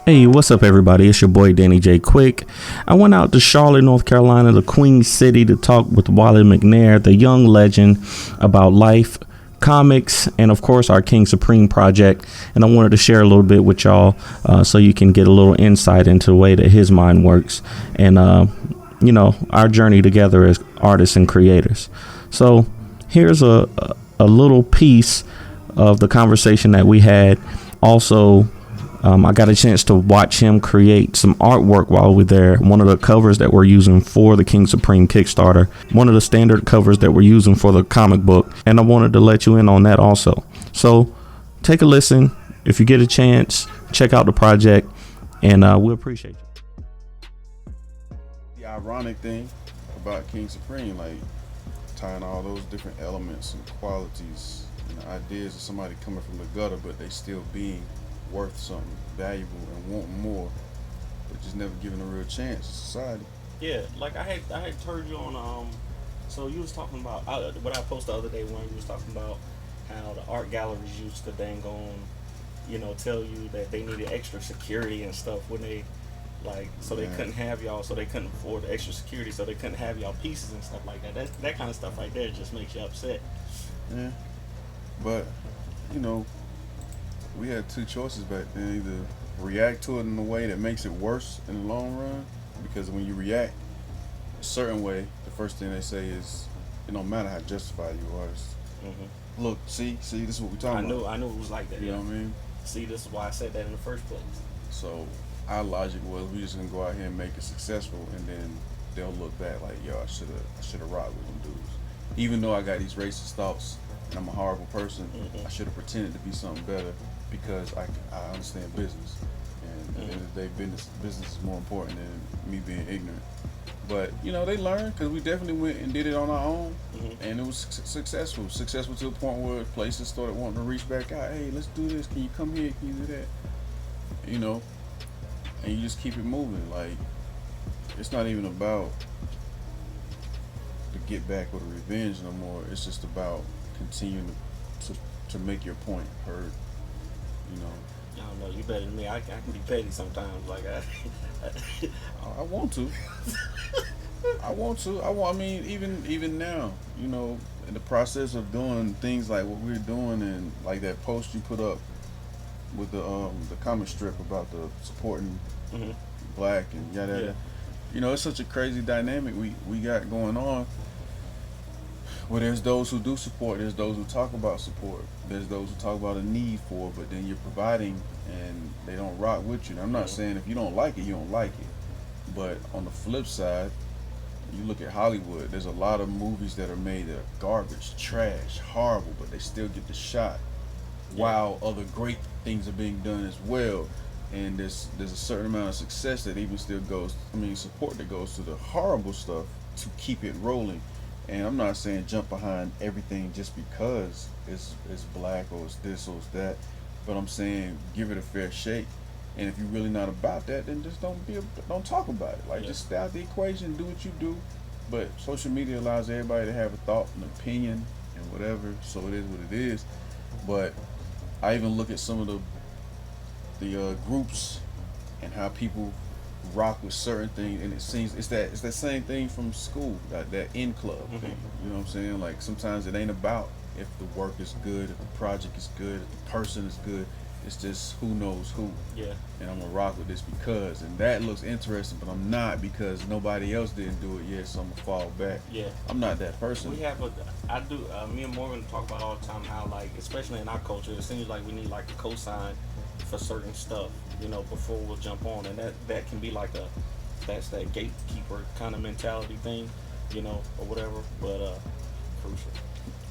Hey, what's up, everybody? It's your boy Danny J. Quick. I went out to Charlotte, North Carolina, the Queen City, to talk with Wolly McNair, the young legend, about life, comics, and of course our King Supreme project. And I wanted to share a little bit with y'all so you can get a little insight into the way that his mind works and, our journey together as artists and creators. So here's a little piece of the conversation that we had. Also, I got a chance to watch him create some artwork while we were there. One of the covers that we're using for the King Supreme Kickstarter, one of the standard covers that we're using for the comic book, and I wanted to let you in on that also. So take a listen. If you get a chance, check out the project, and we appreciate you. The ironic thing about King Supreme, like tying all those different elements and qualities and ideas of somebody coming from the gutter, but they still being worth something valuable and want more, but just never given a real chance to society. Yeah, like I had heard you on so you was talking about what I posted the other day when you was talking about how the art galleries used to dang on, tell you that they needed extra security and stuff when they they couldn't have y'all, so they couldn't afford the extra security, so they couldn't have y'all pieces and stuff like that. That kind of stuff right there just makes you upset. Yeah, but we had two choices back then: either react to it in a way that makes it worse in the long run, because when you react a certain way, the first thing they say is, it don't matter how justified you are. Mm-hmm. Look, see, this is what we're talking about. I knew it was like that. You know what I mean? See, this is why I said that in the first place. So our logic was, we just gonna go out here and make it successful, and then they'll look back like, yo, I should have rocked with them dudes. Even though I got these racist thoughts and I'm a horrible person, mm-hmm. I should have pretended to be something better, because I understand business, and at the end of the day, business is more important than me being ignorant. But they learned, because we definitely went and did it on our own, mm-hmm. and it was successful to the point where places started wanting to reach back out. Hey, let's do this. Can you come here? Can you do that? And you just keep it moving. Like, it's not even about the get back or the revenge no more. It's just about continuing to make your point heard. I don't know. You better than me. I can be petty sometimes. Like I want to. I mean, even now, in the process of doing things like what we're doing, and like that post you put up with the comic strip about the supporting mm-hmm. black and yada yada. It's such a crazy dynamic we got going on. Well, there's those who do support, there's those who talk about support, there's those who talk about a need for, but then you're providing and they don't rock with you. And I'm not saying if you don't like it, you don't like it. But on the flip side, you look at Hollywood, there's a lot of movies that are made that are garbage, trash, horrible, but they still get the shot, while other great things are being done as well. And there's a certain amount of success that even still goes, support that goes to the horrible stuff to keep it rolling. And I'm not saying jump behind everything just because it's black or it's this or it's that, but I'm saying give it a fair shake. And if you're really not about that, then just don't talk about it. Just stay out the equation, do what you do. But social media allows everybody to have a thought, an opinion, and whatever. So it is what it is. But I even look at some of the groups and how people rock with certain things, and it seems it's that same thing from school, that in club mm-hmm. thing. You know what I'm saying? Like, sometimes it ain't about if the work is good, if the project is good, if the person is good. It's just who knows who. Yeah. And I'm gonna rock with this because, and that looks interesting, but I'm not, because nobody else didn't do it yet, so I'm gonna fall back. Yeah. I'm not that person. Me and Morgan talk about all the time how, like, especially in our culture, it seems like we need like a cosign for certain stuff, before we'll jump on, and that can be like that's that gatekeeper kind of mentality thing, or whatever, but crucial.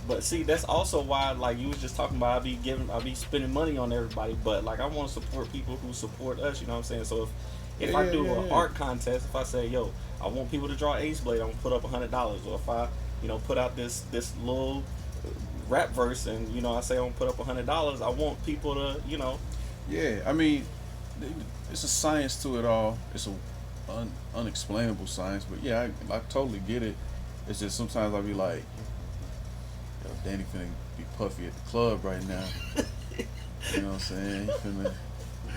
But see, that's also why, like you was just talking about, I be spending money on everybody, but like I want to support people who support us, you know what I'm saying? So if I do an art contest, if I say, yo, I want people to draw Ace Blade, I'm gonna put up $100, or if I put out this little rap verse, and I say I'm gonna put up $100, I want people to Yeah, it's a science to it all. It's a unexplainable science, but yeah, I totally get it. It's just sometimes I'll be like, yo, Danny finna be puffy at the club right now. You know what I'm saying?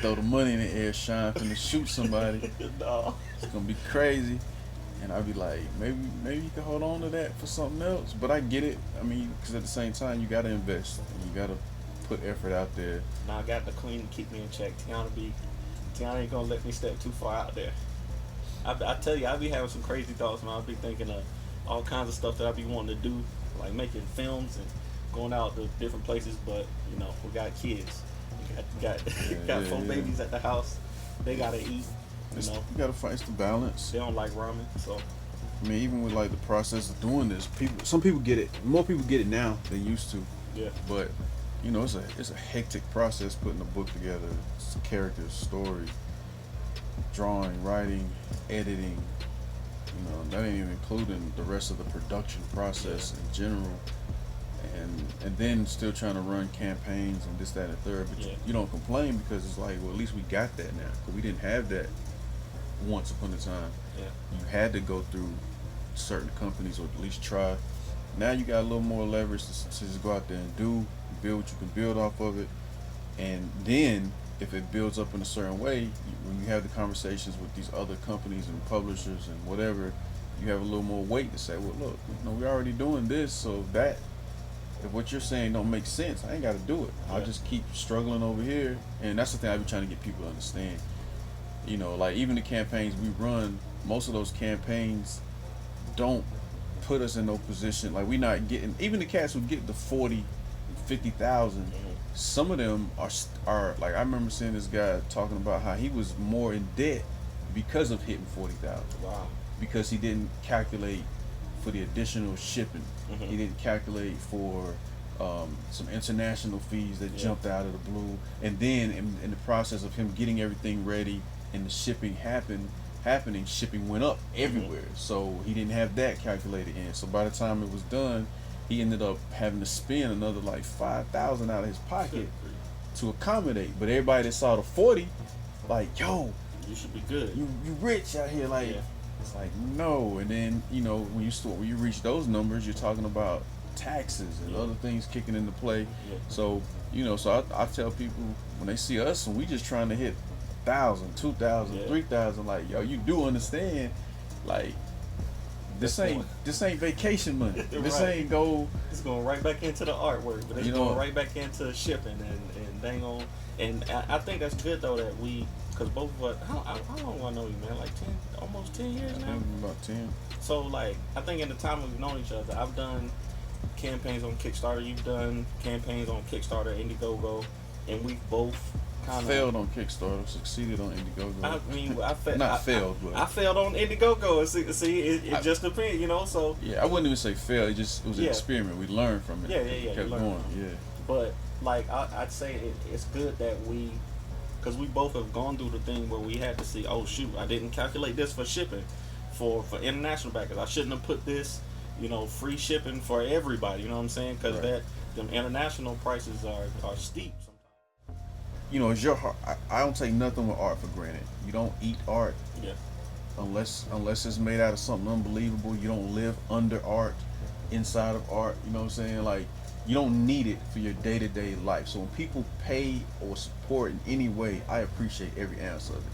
throw the money in the air, Sean finna shoot somebody. No. It's gonna be crazy. And I'd be like, maybe you can hold on to that for something else. But I get it. I mean, because at the same time, you gotta invest and you gotta put effort out there. Now I got the queen to keep me in check. Tiana ain't gonna let me step too far out there. I tell you, I be having some crazy thoughts, man. I be thinking of all kinds of stuff that I be wanting to do, like making films and going out to different places. But you know, we got kids. We got four babies at the house. They gotta eat. You know, you gotta find the balance. They don't like ramen, so. I mean, even with like the process of doing this, some people get it. More people get it now than used to. Yeah. But you know, it's a hectic process putting a book together. It's characters, story, drawing, writing, editing. You know, that ain't even including the rest of the production process in general. And then still trying to run campaigns and this, that, and the third. But you don't complain because it's like, well, at least we got that now. Because we didn't have that once upon a time. Yeah. You had to go through certain companies or at least try. Now you got a little more leverage to just go out there and build what you can build off of it. And then if it builds up in a certain way, when you have the conversations with these other companies and publishers and whatever, you have a little more weight to say, well, look, you know, we're already doing this, so that if what you're saying don't make sense, I ain't got to do it. I'll just keep struggling over here. And that's the thing I be trying to get people to understand. You know, like even the campaigns we run, most of those campaigns don't put us in no position. Like we not getting, even the cats who get the 40, 50,000, some of them are like, I remember seeing this guy talking about how he was more in debt because of hitting 40,000. Wow. Because he didn't calculate for the additional shipping. He didn't calculate for some international fees that jumped out of the blue. And then in the process of him getting everything ready and the shipping happening, shipping went up everywhere. So he didn't have that calculated in. So by the time it was done, he ended up having to spend another like 5,000 out of his pocket to accommodate. But everybody that saw the 40, like, yo, you should be good. You rich out here, like. Yeah. It's like, no. And then, you know, when you reach those numbers, you're talking about taxes and other things kicking into play. So, you know, so I tell people when they see us and we just trying to hit 1,000, 2,000, 3,000, like, yo, you do understand, like, this ain't vacation money. This ain't it's going right back into the artwork, but it's going right back into shipping and dang on. And I think that's good though that we, because both of us, how long do I know you, man? Like 10, almost 10 years now? About 10. So, like, I think in the time we've known each other, I've done campaigns on Kickstarter, you've done campaigns on Kickstarter, Indiegogo, and we've both kind of... Failed on Kickstarter, succeeded on Indiegogo. I mean, I failed on Indiegogo. See, it just depends, you know, so... Yeah, I wouldn't even say fail, it was an experiment. We learned from it. Yeah. Kept going, But, like, I'd say it's good that we... Because we both have gone through the thing where we had to see, oh shoot, I didn't calculate this for shipping, for international backers. I shouldn't have put this, you know, free shipping for everybody. You know what I'm saying? Because them international prices are steep sometimes. You know, it's your heart. I don't take nothing with art for granted. You don't eat art, unless it's made out of something unbelievable. You don't live under art, inside of art. You know what I'm saying? Like, you don't need it for your day-to-day life. So when people pay or support in any way, I appreciate every ounce of it.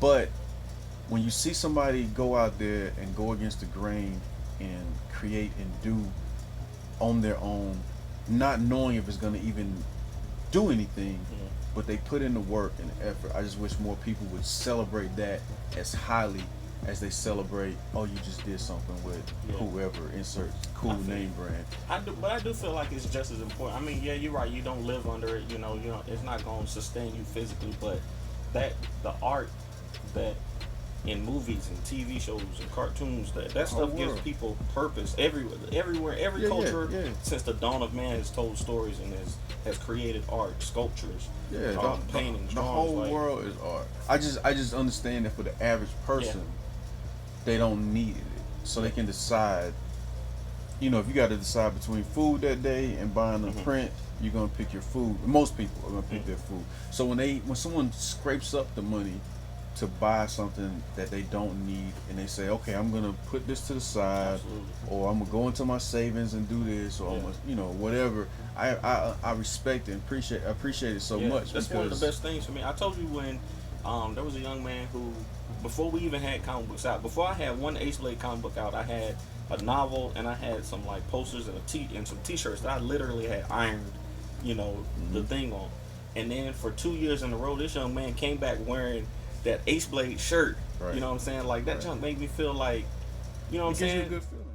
But when you see somebody go out there and go against the grain and create and do on their own, not knowing if it's going to even do anything, but they put in the work and the effort, I just wish more people would celebrate that as highly as they celebrate, oh, you just did something with whoever, insert cool name brand. But I do feel like it's just as important. I mean, yeah, you're right. You don't live under it. You know, it's not going to sustain you physically. But the art that in movies and TV shows and cartoons, that stuff gives people purpose everywhere. Every culture since the dawn of man has told stories and has created art, sculptures, paintings, the whole world is art. I just understand that for the average person, they don't need it, so they can decide. You know, if you got to decide between food that day and buying a print, you're gonna pick your food. Most people are gonna pick their food. So when someone scrapes up the money to buy something that they don't need, and they say, okay, I'm gonna put this to the side, Absolutely. or I'm gonna go into my savings and do this, or I'm gonna, you know, whatever. I respect and appreciate it so much. That's one of the best things for me. I told you when there was a young man who, before we even had comic books out, before I had one Ace Blade comic book out, I had a novel and I had some like posters and some T-shirts that I literally had ironed, you know, the thing on. And then for 2 years in a row, this young man came back wearing that Ace Blade shirt. Right. You know what I'm saying? Like that junk made me feel like, you know what I'm saying? Gives you a good feeling.